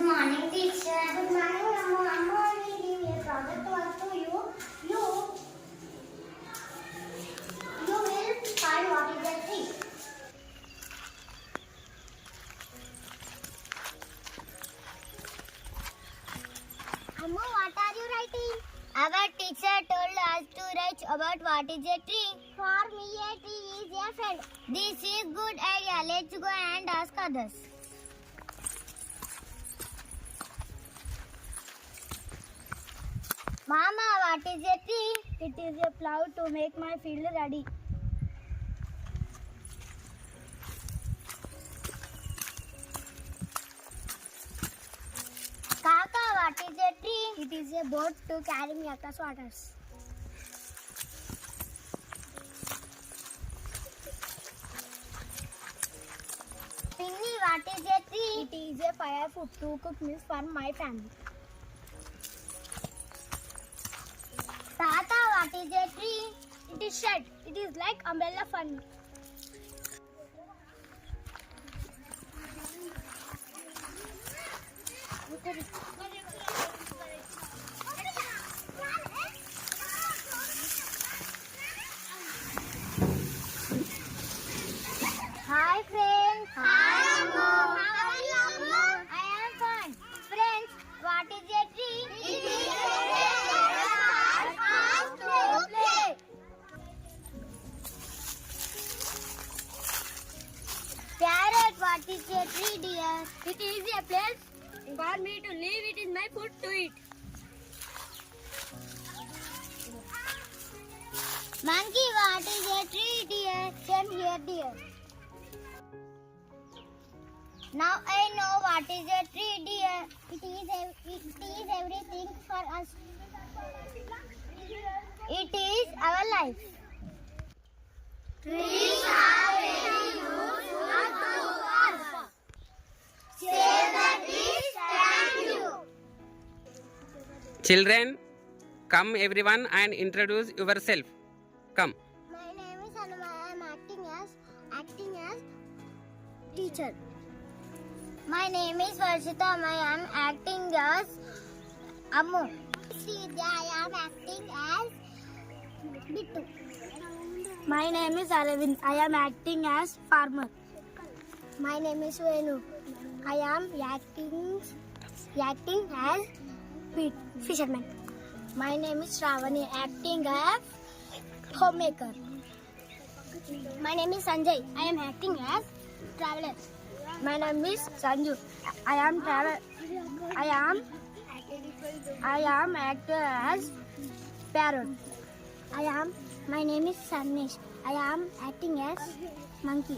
morning, teacher. Good morning, Amma. Amma, I will give a project work to you. You will find what is the tree. Amma, what are you writing? Our teacher told us to write about what is a tree. For me, a tree is a friend. This is good idea. Let's go and ask others. Mama, what is a tree? It is a plow to make my field ready. Kaka, what is a tree? It is a boat to carry me across waters. Pinny, what is a tree? It is a firewood to cook meals for my family. Tata, what is a tree? It is shed. It is like umbrella for me. Hi friends. Hi Ammu. How are you Ammu? I am fine. Friends, what is a tree? It is a place to play. Parrot, what is a tree, dear? It is a place for me to live. It is my food to eat. Monkey, what is a tree, dear? Same here, dear. Now I know what is a tree, dear. It is everything for us. It is our life. Trees are very useful to us. Save the trees. Thank you. Children, come everyone and introduce yourself. Come. My name is Anuma. I am acting as teacher. My name is Varshita. I am acting as Ammu. Sridhya. I am acting as Bittu. My name is Aravind. I am acting as farmer. My name is Venu. I am acting as fisherman. My name is Shravani. Acting as homemaker. My name is Sanjay. I am acting as traveler. My name is Sanju. I am actor as parrot. My name is Sarnesh. I am acting as monkey.